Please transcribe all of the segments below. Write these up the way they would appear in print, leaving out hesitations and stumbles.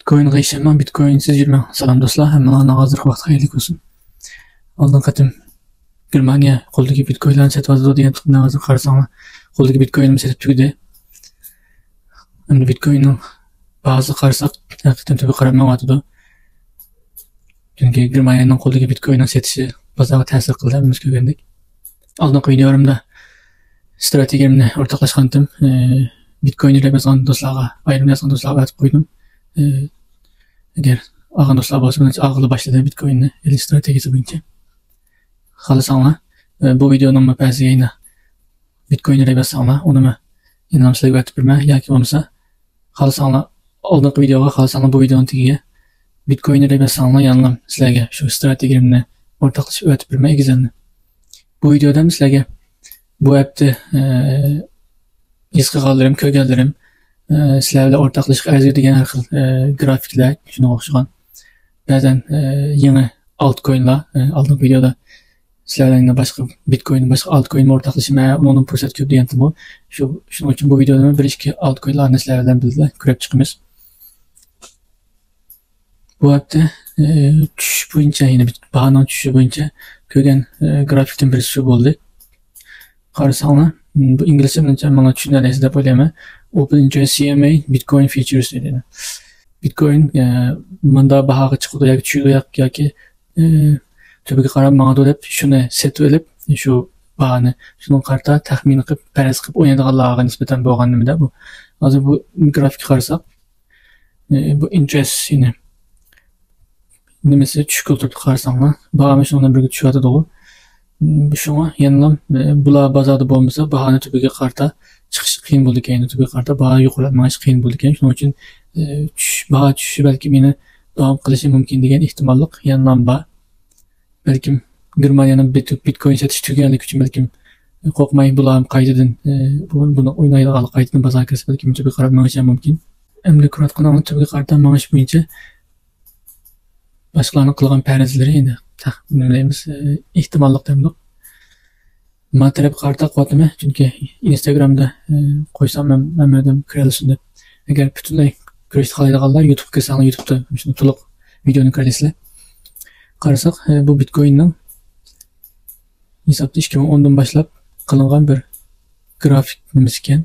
Bitcoin'ga işlemem, Bitcoin'siz yürümem. Salam dostlar, hemen hazır vaqt xeyirli olsun. Oldin qatim Germaniya qo'ldagi Bitcoin'larni sotib oladi degan tuxumdan hozir qarasam, qo'ldagi Bitcoin'imni sotib tugadi. Endi Bitcoin'ning bazı qarasak, haqiqatan tubi qarammayotdi. Chunki Germaniyaning qo'ldagi Bitcoin'ni sotishi bozorga ta'sir qildi, biz ko'rgandik. Oldingi videolarımda strategiyamni o'rtoqlashgandim. Bitcoin ile yozgan do'stlarga, ayrim yozgan do'stlarga aytib qo'ydim. Eğer ağın dostlar olsa ağılı başladı Bitcoin'le eli stratejisi boyunca. Xalasanglar bu videonun bazı yayına Bitcoin'e bassanglar, onu mu inançlı aytib berme yoki bo'lmasa xalasanglar oldingi videoga xalasanglar bu videoning tagiga Bitcoin'e bassanglar yanılam sizlarga shu strategiyamni o'rtoqlashib aytib berme egizanni. Bu videoda sizlarga bu hafta esga qoldirim, ko'rganlarim sizlerle ortaklaşık arzuydigan har xil grafiklar, shunga o'xshagan ba'zan yangi altcoinlar, oldingi videoda sizlarga boshqa Bitcoin, boshqa altcoin o'rtaklashma, uning fursat ko'p degandim bu. Shuning uchun bu videoda bir ikki altcoinlarni sizlar bilan birga ko'rib chiqamiz. Bu hafta tushish bo'yicha, ya'ni bahoning tushishi bo'yicha ko'rgan grafikdan birisi shu bo'ldi. Qarasanglar, bu inglizcha bilan menga tushunarsiz deb o'ylayman. Open Interest CMA Bitcoin Futures dedi. Bitcoin manda bahaga chiqdi yoki tushdi yoki tubiga qarab mangadi deb shuni setib olib, shu bahani shuni qarta taxmin qilib, faraz qilib o'ynaydiganlarga nisbatan bo'lganimda bu. Hozir bu grafikga qarasak, bu interest yine nimasi tushib turibdi qarasanglar, bahami shundan birga tushyapti. Shunga yanılam bular bozorda bo'lmasa, bahani tubiga qarta chiqish qiyin bo'ldi ekan, tubiga qarta baho yuqorilash qiyin bo'ldi ekan. Shuning uchun baho tushishi balki meni davom qilishi mumkin degan ehtimollik yanılam bor. Balki Germaniyaning Bitcoin sotish tuganligi uchun balki qo'rqmay bular qaytadan buni o'ynaydigan qaytadan bozorga kirsa balki tubiga qarab menishi mumkin. Endi ko'rayotgan tubiga qarta menish bo'yicha boshqalarning qilgan farazlari endi taxminlaymiz, ehtimollik demdik. Matlab qarta qo'ydim chunki Instagramda qo'ysam men yerdan kiralsin deb. Agar butunlay ko'rishni xohlaydiganlar YouTube'ga kirsanglar, YouTube'da shuni to'liq videoni ko'rasizlar. Qarasak, bu Bitcoin'ning hisobda 2010 dan boshlab qilingan bir grafik nimasi ekan.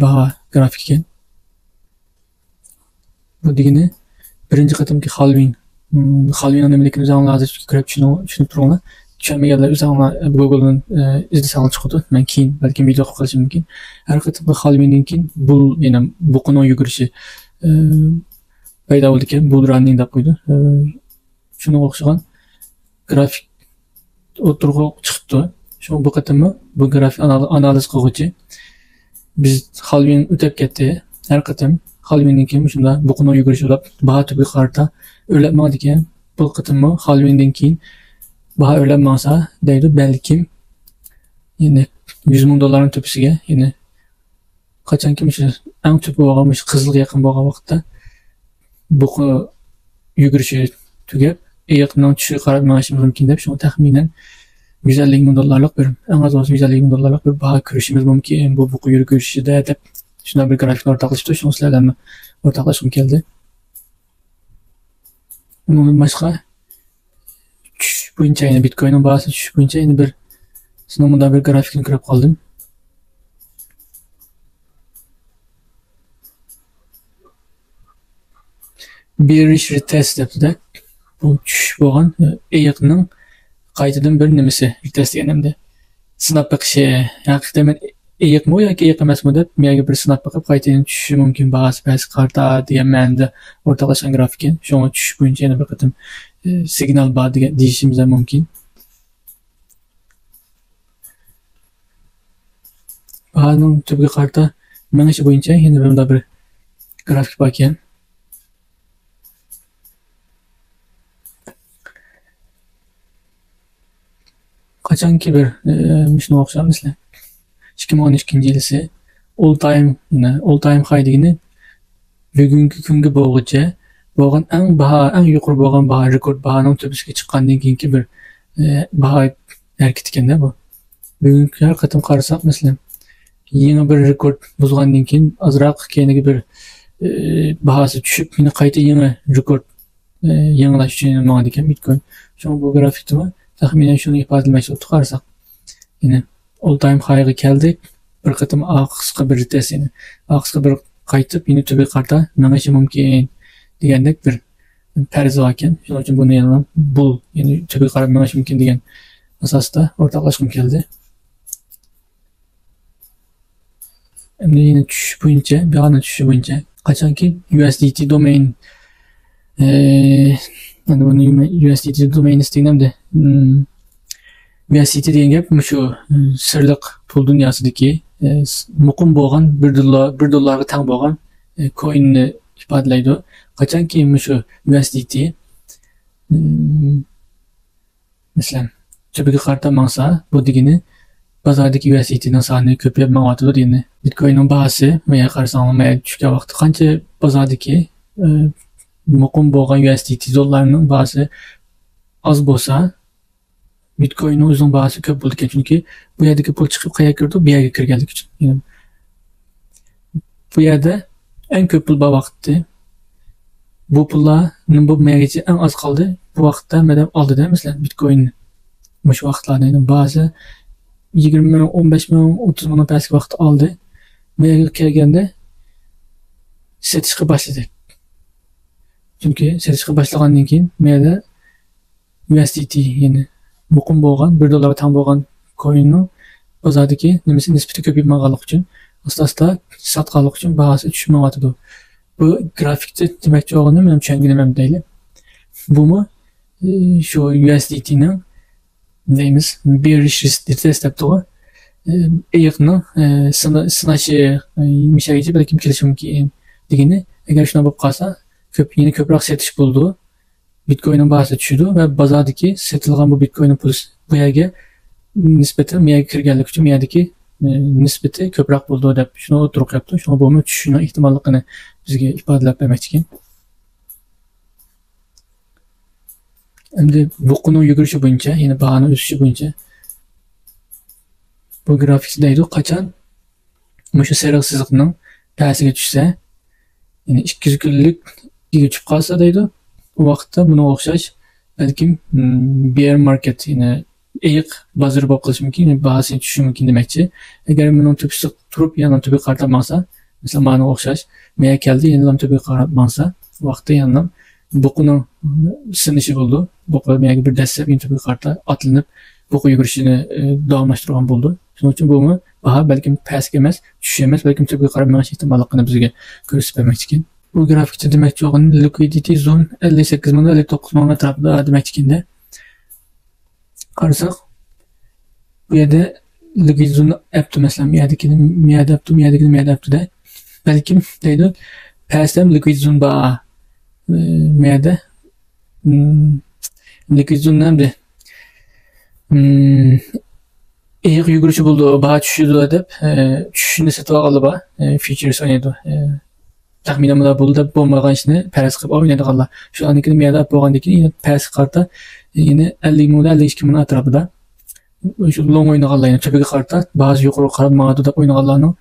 Baho grafik ekan. Bu degani birinchi qatimki halving nimaligini o'zingizlar ko'rib tushunib turinglar. Tushunmaganlar o'zingizlar Google'dan izlasanglar chiqadi. Men keyin balki video qilib qolishim mumkin. Har qatim bu halvingdan keyin bu yana buqaning yugurishi paydo bo'ldi ekan, bull running deb qo'ydi. Shunga o'xshagan grafik o'tirg'i chiqdi. Shu bu qatimmi bu grafik analiz qiluvchi biz halving o'tib ketdi. Har qatim halvingdan keyin shunda buqaning yugurishi bo'lib, baho tubiga qarata o'rlatmadi ekan. Bu qatimmi halvingdan keyin baho o'rlanmasa deydi, balkim yine $100,000 tepesiga, yine qachonki shu eng tepa bo'lgan, shu qizilga yaqin bo'lgan vaqtda bu yugurishi tugab, yaqindan tushishi qarab menishi mumkin deb, shuni taxminan $150,000 bir, eng az bo'lsa $150,000 bir baho ko'rishimiz mumkin bu yugurishida deb shunday bir grafikni o'rtoqlashdi. Shuni sizlar bilan o'rtoqlashim keldi. Bundan boshqa bo'yicha yine Bitcoin'ning bahosi tushish bo'yicha yine bir sinovda bir grafikni ko'rib qoldim. Bearish retest debdi. Bu tushish bo'lgan yaqinning qaytadan bir nimasi retest deganimda sinab baqishi, haqiqatan men yiqmi yoki yiq emasmi deb menga bir sinab baqib qaytadan tushishi mumkin, bahosi past qarta degan ma'noda o'rtoqlashgan grafik ekan. Shunga tushish bo'yicha yana bir qatim signal bor degan deyishimiz ham mumkin. Bahoning tubiga qarta menishi bo'yicha yana bunda bir grafik bor ekan. Qachonki bir shunga o'xshab mislan 2012-yilisi all time high degani bugungi kunga bo'g'icha bo'lgan eng yuqori bo'lgan baho, rekord bahoning tepasiga chiqqandan keyingi bir baho hareket ekanda bu. Bugungi har qatim qarasak mislan yangi bir rekord buzgandan keyin azroq keyingi bir bahası düşüp yine qayta yeni rekord yangilash uchun yayınlangan ekan Bitcoin. Şunu bu grafikte tahminen şunu ifade etmek için tutarsak yine all time high'a keldik. Bir kıtım aqısqa bir ritesini. Aqısqa bir qaytıp yine tübe qarta meňeşe mümkin degendek bir perz varken. Şunun için bunu yanılan bul yani tübe qarap meňeşe mümkin degen asasda ortaklaşkım keldi. Hem de yine düşüş boyunca, bir ana düşüş boyunca kaçanki USDT domain yani bunu USDT domain isteyinem de USDT deyen gap şu sırlık pul dünyasındaki muqim bolgan 1 dollarga tang bolgan coinni ifadelaydi. Kaçanki şu USDT mesela tübüge qarta mangsa bu degeni bazardaki USDT'nin sani köpeyip mağatıdır yani Bitcoin'in bahası veya qarsanlamaya düşke vaqtı qancha bazardaki muqim bolgan USDT dollarının bahası az bolsa Bitcoin'in uzun bahası köp boldu ekan çünkü bu yerdeki pul çıkıp qaya kirdi bu yerga kirganlik uchun yani bu yerde en köp pul vaqtda bu pullarning bu mergacha en az qaldi bu vaqtda madam oldida mesela Bitcoin şu vaqtlarda yani bahası 20 milyon, 15 milyon, 30 milyon pastki vaqt oldi. Merga kelganda setishga boshladi. Chunki setishga boshlagandan keyin merda USDT yani muqim bo'lgan 1 dollarga tang bo'lgan coinning bozordagi nimasi nisbati ko'payib qolganligi uchun asta-asta sotganlik uchun bahasi tushmayotdi. Bu grafikda demakchi o'g'ini men tushunganim deyli. Bumi shu USDTning deymiz bearish retest deb to'g'ri eyiqni sinashi mishagicha balkim kelishi mumkin degani agar shuna bo'lib qolsa yeni ko'proq setish bo'ldi Bitcoin'in bahasi tushdi va bozordagi setilgan bu Bitcoin'in puli bu yerga nisbatan bu yerga kirganligi uchun bu yerdagi nisbati ko'proq bo'ldi deb shuni o'tiryapti. Shuni bo'lmi tushishning ehtimolligini bizga ifodalab bermoqchi ekan. Endi bu qonun yugurishi bo'yicha, ya'ni bahoni o'sishi bo'yicha bu grafikdaydi qachon shu sariq chiziqning pasiga tushsa, ya'ni 200 kunlik tushib qolsa deydi. Bu vaqtda buni o'xshash balkim bear market ya'ni eyiq bozor bo'lib qolishi mumkin, ya'ni bahasi tushishi mumkin demakchi. Agar buni tepsida turib, yana tubi qartab maqsa, masalan, mana o'xshash meya keldi, yana tubi qarab maqsa, vaqtda yana buqning sinishi bo'ldi. Buqi meyaga bir dastlab tubi qarta atlanib, buqi yugurishini davomlashtirgan bo'ldi. Shuning uchun bu baho balkim pastga emas, tushish emas, balkim tubi qarab maqsa ehtimolligini bizga ko'rsatib bermoqchi ekan. Bu grafikda demakchi o'g'in liquidity zone 58 ming 59 ming atrofida demakchi ekanda. Qarasak bu yerda liquidity zone apti masalan miyadagini balkim deydi pastdan liquidity zone bor miyada liquidity zone namda eğik yuguruşu buldu, baha düşürdü deb tushishini sotib olganlar bor, futures o'ynaydi. Taxminan bular bo'ldi deb bo'lmagan ishni paras qilib o'ynaydiganlar. Shularnikini miyada bo'lgandan keyin yana paras qarta yine 50 ming 52 ming atrofida shu long o'ynaganlar, yani tubiga qarta ba'zi yuqori qarab ma'du deb o'ynaganlarning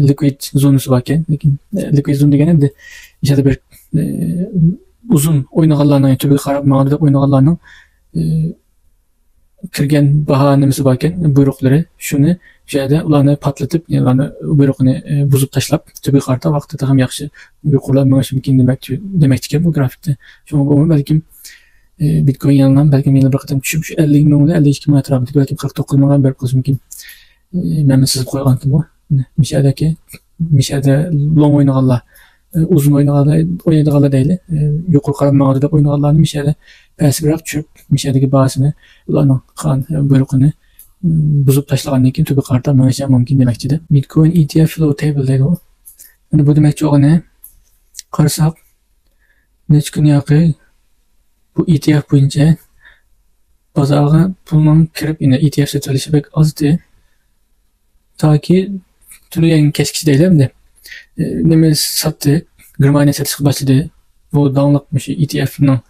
liquid zonasi bor ekan. Lekin liquid zone degani endi ishada bir uzun o'ynaganlarning tubiga qarab ma'du deb o'ynaganlarning kirgan baho nimasi bor ekan, buyruqlari shuni joyda ularni patlatib, ya'ni ularni buyruqni buzib tashlab tubiga qarta vaqtida ham yaxshi yuqorilab minish mumkin demakchi ekan bu grafikda. Shunga bu balkim Bitcoin yandan balkim yana bir qatam tushib 50 ming 52 ming atrofida balkim 49 ming berib qolish mumkin. Men sizib qo'ygandim bu. Mishada long o'ynaganlar, uzun o'ynaydiganlar deyli. Yuqori qarab ma'du deb o'ynaganlarni mishada pastroq tushib, mishadagi bahasini ularning qon buyruqini buzib tashlagandan keyin tubi qarta minish mumkin demakchida. Bitcoin ETF flow table deydi u. Mana bu demakchi o'g'ini qarasak necha kun yoqi bu ETF bo'yicha bozorga pulning kirib, yine ETF sotilishi bek ozdi. Toki tunugan kechgacha deydi-da. Nima sotdi, Germaniya sotishga boshladi. Bu davomliq ETF'ning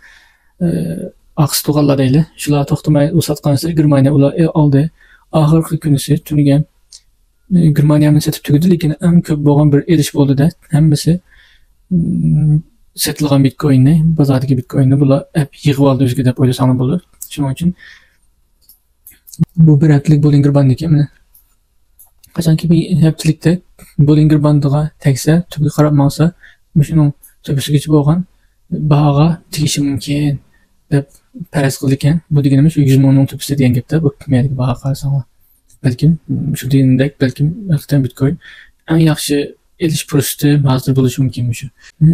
aqsh tuğallar deyli. Shular to'xtamay u sotgansa Germaniya ular oldi. Oxirgi kunisi tunugan Germaniyani sotib tugadi, lekin eng ko'p bo'lgan bir erish bo'ldi-da. Hammasi setilgan Bitcoin'ni, bazardaki Bitcoin'ni bular hep yığıp aldı özgü dep oylasaňlar bolar. Şonuň üçin bu bir heplik Bollinger Band ekan mene. Kaçanki bir hepçilikde Bollinger Bandyga tekse, tübi qarap maqsa, şonuň töbüsigeçi bolgan bahaga tigişi mümkin dep peres kıldı eken. Bu digenimiz 100 milyonun töbüsü diyen gepde. Bu meyadaki baha qarasaňlar. Belkim şu diýendek, belkim ýaktan Bitcoin en ýaxşy eliş prosesy hazır boluşy mümkin şu.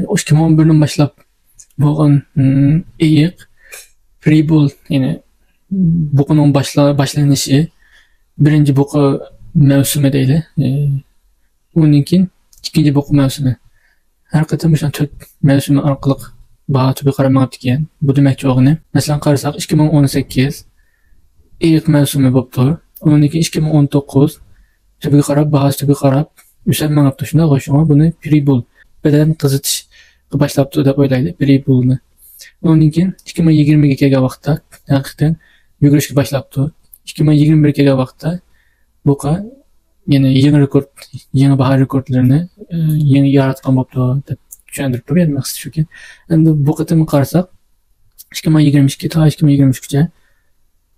O 2011-den başlap bolgan eýik Prebull, yani bukunun başlanışı birinci buku mevsimi değil. Onunkin ikinci buku mevsimi. Her katım şu 4 mevsimi arkalık baha tübi qaramağa diken. Bu demek çoğunu. Mesela qarasak 2018 eýik mevsimi bopdur. Onunkin 2019 tübi qarap, bahası tübi qarap üselmeňipdi. Şunda goşuňa bunu Prebull beden kızıtış başlapdy dep oýlaýdy Prebull'ny. Onunkin 2022-ge wagtda hakykatan ýügrüşki başlapdy. 2021-ge wagtda buka ýene ýeni rekord, ýeni baha rekordlaryny ýeni yaratgan bopdy dep düşündirip dur. Ýani maksat şuki. Endi bu gatamy qarasak 2022 ta 2023-ge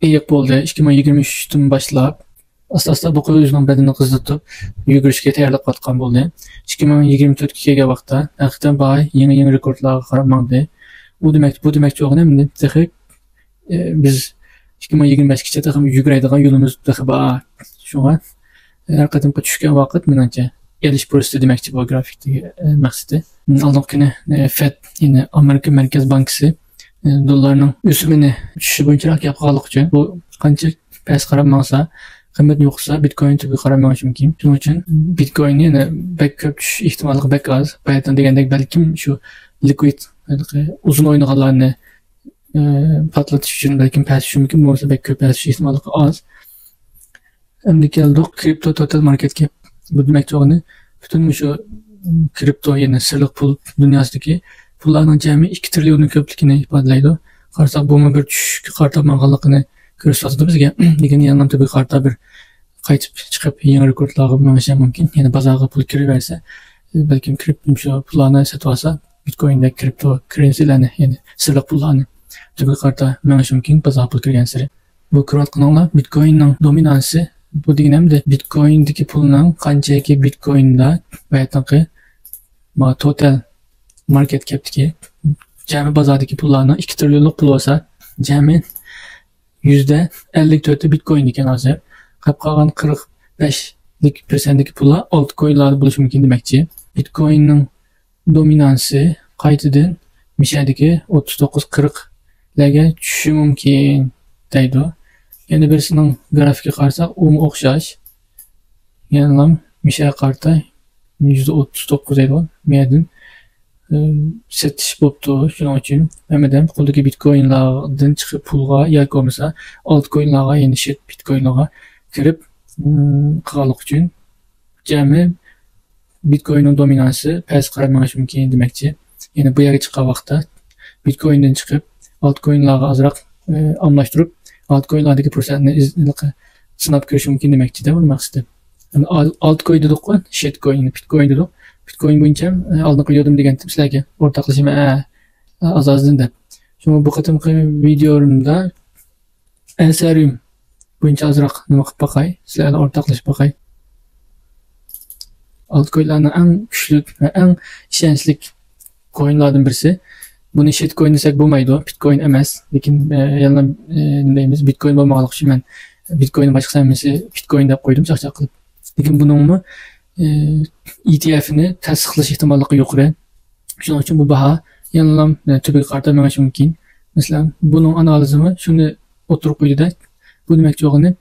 eýik boldy. 2023-den başlap asla bu özüniň bedenini kızdytyp ýügrüşke täýärlik gatgan boldy. 2024-ge wagtda hakykatan baha ýeni rekordlarga qaramaňdy. Bu demek çoğun emni texik biz 2025-ge taxam ýügreydigan ýolumuz taxy bar. Şoňa her qatymky düşken wagt menençe eliş prosesy demekçi bu grafikdeki maksady. Aldyňky güni FED, ýene Amerika Merkez Bankasy dollarynyň üsümini düşüşi boýunça ýapgalyk üçin bu kança päs qaramaňsa, kıymet yoksa Bitcoin tübi qaramaňyş mümkin. Şonuň üçin Bitcoin ýene bek köp düşüş ihtimaly bek az. Baýatan degendek belkim şu liquid uzun oynaganlarını patlatış için belki päs mümkin bolsa bek köp päs ihtimaly az. Endi geldik kripto total market cap. Bu demek çoğunu bütün şu kripto ýene sirlik pul dünýasydaky pullarning jami 2 trillion köpligini ifadelaydy. Qarsak bu bir düşüşki qartamaganlygyny gösterdi bizge. Digen ýandan tabi qarta bir qaytyp çykyp ýeni rekordlarga meňişe mümkin. Ýene bazarga pul kiriberse belki kripto şu pullarny satyp alsa Bitcoin'de kripto currency'lerini, yani sırlık pullarını tübi qarta meňişe mümkin bazar pul kirgensiri. Bu kiratqanlar Bitcoin'ning dominansi bu diýenemde Bitcoin'deki pulunun kançaki Bitcoin'da baýatanky total market cap'deki jami bazardaki pullarning 2 trilyonluk pul bolsa jami %54'ü Bitcoin eken hazır. Qalgan 45%deki pullar altcoin'lar boluşy mümkin demekçi. Bitcoin'ning dominansı qaytadan mişadaki 39-40 lerge düşüşü mümkin deydi. Yani birisinin grafiki qarsak o okşaş. Yani mişa qarta %39 deydi. Meyadın setiş bopdu. Şonuň üçin hemeden qoldaki Bitcoin'lardan çykyp pulga ýa bolmasa altcoin'larga ýene Bitcoin'larga kirip qalyk üçin jami Bitcoin'in dominansy päs qaramaňyş mümkin demekçi. Yani bu ýerge çykan wagtda Bitcoin'den çykyp altcoin'larga azrak amlaşdyryp altcoin'lardaki prosesini sınap görüş mümkin demekçi de bu maksady. Yani altcoin dedik we shitcoin, Bitcoin dedik. Bitcoin boýunça aldyňky ýodum degen tiplerge ortaklaşyma az-azdan dep. Şoňa bu gatymky videomda Ethereum boýunça azrak nima qyp bakay, sizlerle ortaklaşyp bakay. Altcoin'larning en güçlük ve en işençlik coin'lardan birisi. Bunu shitcoin desek bolmaýdy, Bitcoin emas. Lekin ýalna nämeýmiz Bitcoin bolmaganlyk üçin men Bitcoin'in başka semesi Bitcoin dep koydum çaqçaq qılıp. Lekin bunun ETF'ini tasdiqlaş ihtimallığı ýokary. Şonuň üçin bu baha ýanlam tübi qarta meňişe mümkin. Mesela bunun analizini şunu oturup koydu. Bu demek çoğunu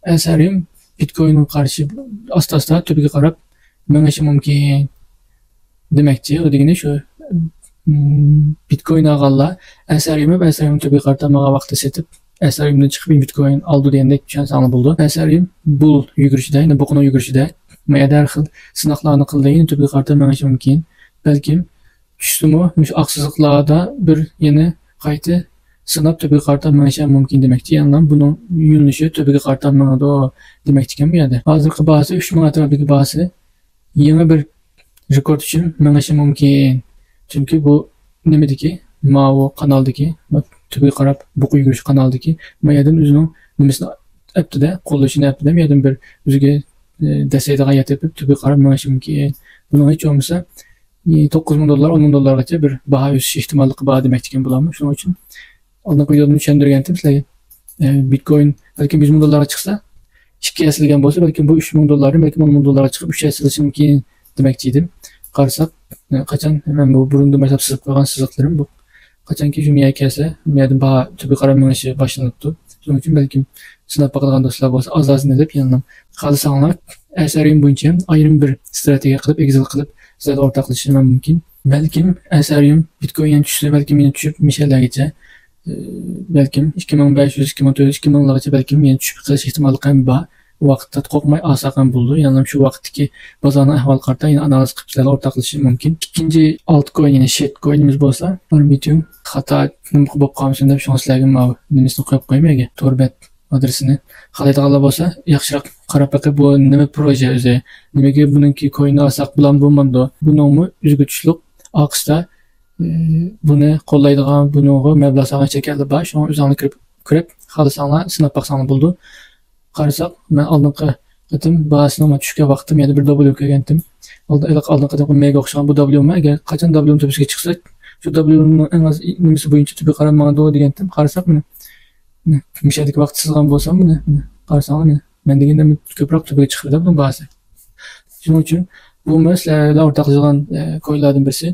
Ethereum Bitcoin'in karşı asta tübi qarap meňişe mümkin demekçi. O degeni şu Bitcoin agalla Ethereum tübi qartamaga wagty setip Ethereum'dan çykyp Bitcoin aldy diýendek şansaňly boldy. Ethereum bul ýügrüşide, ýene bokuna ýügrüşide meýär xil synaklaryny kıldy, ýene tübi qarta meňişe mümkin. Belki düşdümi şu aksızlıklarda bir ýene gaýty sınap tübi qarta meňişe mümkin demekçi. Ýanlam bunyň ýönüşi tübi qarta meňde demekçiken bu ýerde. Hazırky bahasy 3000 atrapyky bahasy ýene bir rekord üçin meňişe mümkin Chunki bu nimediki, bu kanaldaki, tübe qarab bu yugurish kanaldaki mayadan o'zining nimasini aptida, qo'llashini aptida mayadan bir o'ziga desaydigan yetib tübe qarab menish mumkin. Buning hech bo'lmasa $9,000, $10,000gacha bir baho o'sish ehtimolli bor demak ekan bularmi. Shuning uchun oldingi videoda tushuntirgandim sizlarga. Bitcoin balki $100,000 chiqsa, 2 yasilgan bo'lsa, balki bu $3,000, balki $10,000 chiqib 3 yasilishi mumkin demoqchi edim. Qarasak, qachon men bu burunda masab sizib qo'ygan siziqlarim bu. Qachonki shu miya kelsa, miyadan baho tübe qarab menishi boshlanibdi. Shuning uchun balki sinab baqadigan do'stlar bo'lsa, oz-ozini deb yanam qolsanglar, asarim bo'yicha ayrim bir strategiya qilib, egizil qilib sizlarga o'rtoqlashishim mumkin. Balkim asarim Bitcoin tushsa, balki meni tushib mishallargacha, balkim 2500, 2400, 2000largacha balki meni tushib qolish ehtimoli ham bor. Bu vaqtda qo'rqmay asaqam bo'ldi. Ya'ni shu vaqtdagi bozorning ahvol qarta yana analiz qilib sizlarga o'rtoqlashishim mumkin. Ikkinchi altcoin, ya'ni shitcoinimiz bo'lsa, Arbitrum xato nima bo'lib qolmasin deb sizlarga nimasini qo'yib qo'ymayga. Torbet adresini xalaydiganlar bo'lsa, yaxshiroq qarab boqib bu nima proje o'zi, nimaga buningki coinni olsak bilan bo'lmadi. Buningmi o'ziga tushliq oqista buni qo'llaydigan, buningga mablag' solgan chekallar bor. Shuni o'zingni kirib xohlasanlar sinab baqsanglar bo'ldi. Qarasak, men oldingi qatim bahasini tushgan vaqtim yana bir W ko'rgandim. Oldingi qatim mega o'xshagan bu W ma, agar qachon W topishga chiqsak, shu W ning eng az nimasi bo'yicha tübe qarab mangdi degandim. Qarasak, mana mishadagi vaqt sizgan bo'lsam, mana qarasanglar, men deganda ko'proq tübega chiqdi bu bahasi. Shuning uchun bu masalalar o'rtoqlashgan ko'ylardan birisi.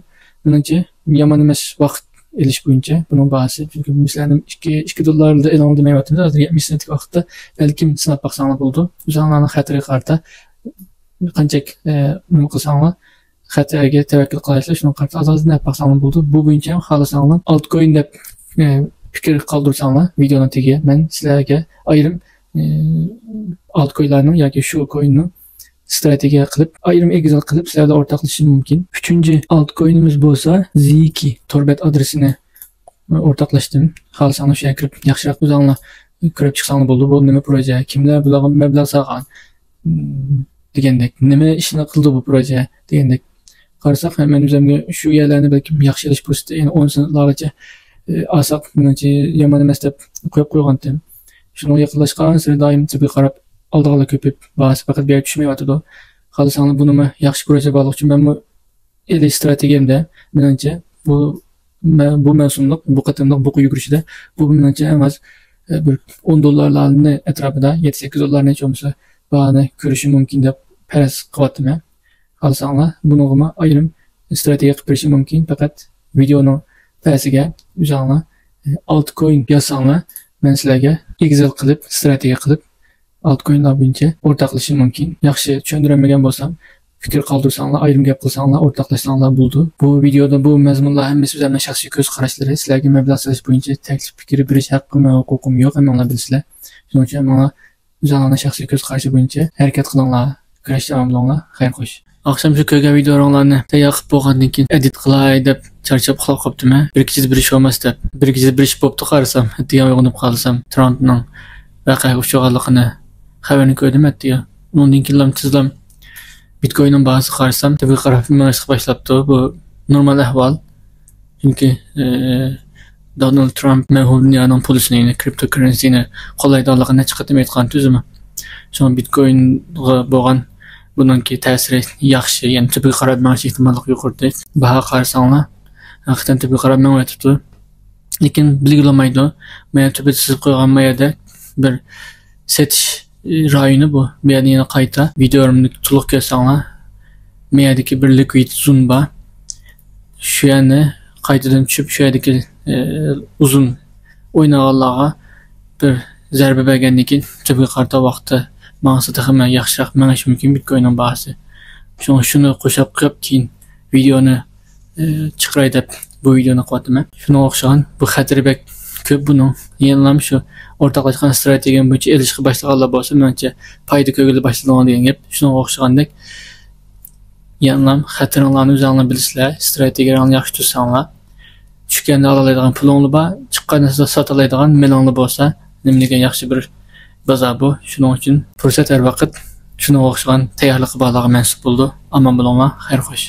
Menimcha yomon emas vaqt elish bo'yicha buning bahasi. Chunki mislarning $2 e'lon demayapmiz. Hozir 70 centlik vaqtda balkim sinab baqsanglar bo'ldi. O'zinglarning xatariga qarata qancha nima qilsanglar xatariga tavakkul qilasizlar, shuni qarata azozni baqsanglar bo'ldi. Bu bo'yicha ham xohlasanglar altcoin deb fikr qoldirsanglar videoning tagiga men sizlarga ayrim altcoinlarning yoki shu coinning strategiya qilib, ayrim egizal qilib sizlarga o'rtoqlashishim mumkin. Uchinchi altcoinimiz bo'lsa, Ziki Torbet adresini o'rtoqlashdim. Xohlasanglar o'sha kirib yaxshiroq o'zinglar kirib chiqsanglar bo'ldi. Bu nima proje, kimlar bularga mablag' solgan degandek, nima ishni qildi bu proje degandek. Qarasak, men o'zimga shu yerlarni balki yaxshi ilish fursati, ya'ni 10 sinflargacha asaq menimcha yomon emas deb qo'yib qo'ygandim. Shunga yaqinlashgan sari doim tibbiy qarab aldıqalar köpüp, bahası faqat bir düşmeyotdi. Qalsanglar bunimi yaxshi proje borligi uchun men bu eli strategiyamda menimcha bu mavsumlik, bu qatimliq bu yugurishida bu menimcha emas bir $10 atrofida $7-8 necha bo'lsa bahani ko'rishim mumkin deb faraz qilyapman. Qalsanglar bunimi ayrim strategiya qilib berishim mumkin. Faqat videoning pastiga o'zinglar altcoin yozsanglar, men sizlarga egizil qilib, strategiya qilib altcoinlar bo'yicha o'rtoqlashishim mumkin. Yaxshi tushuntirmagan bo'lsam, fikr qoldirsanglar, ayrim gap qilsanglar, o'rtoqlashsanglar bo'ldi. Bu videoda bu mazmunlar hammasi o'zimning shaxsiy ko'z qarashlari, sizlarga mablag' solish bo'yicha taklif fikr berish haqqim va huquqim yo'q, hammanglar bilsizlar. Shuning uchun menga o'zinglarning shaxsiy ko'z qarashi bo'yicha harakat qilinglar, kurashda bo'linglar. Xayr xo'sh. Oqshom shu ko'rgan videolarni tayyor qilib bo'lgandan keyin edit qilay deb charchab uxlab qolibdim. Bir kecha bir ish bo'lmas deb. Bir kecha bir ish bo'libdi qarasam, ertaga uyg'onib qolsam, Trumpning voqea uchirganligini xabarini ko'rdim atdiya. Undan keyin tizlam Bitcoinning bahasi qarasam, tabii qarab menishga boshlabdi. Bu normal ahvol. Chunki Donald Trump dunyoning pulisini, cryptocurrency'ni qo'llaydiganligini chiqarib aytgan tuzumi. Shu Bitcoinga bo'lgan buningki ta'siri yaxshi, ya'ni tabii qarab menish ehtimoli yuqori. Baho qarasanglar, haqiqatan tabii qarab menayotibdi. Lekin bilgilamaydi. Men tabii sizib qo'ygan mayada bir setish rayonu bu. Bir yerda yana qayta videolarni to'liq ko'rsanglar, miyadagi bir liquid zumba shu yerni qaytadan tushib, shu yerdagi uzun o'ynaganlarga bir zarba bergandan keyin tabii qarta vaqtda maqsadi ham yaxshiroq menish mumkin Bitcoinning bahasi. Shuni qo'shib qo'yib keyin videoni chiqaray deb bu videoni qilyapman. Shunga o'xshagan bu xataribek ko'p buning. Yana shu o'rtoqlashgan strategiya bo'yicha elishga boshlaganlar bo'lsa, menimcha foyda ko'rgili boshlagan degan gap. Shunga o'xshagandek yana xataringlarni o'zinglar bilasizlar, strategiyalarni yaxshi tutsanglar, tushganda oladigan pulinglar bor, chiqqanda sotiladigan melinglar bo'lsa, nima degan yaxshi bir bozor bu. Shuning uchun fursat har vaqt shunga o'xshagan tayyorlik borlig'i mansub bo'ldi. Omon bo'linglar, xayr xo'sh.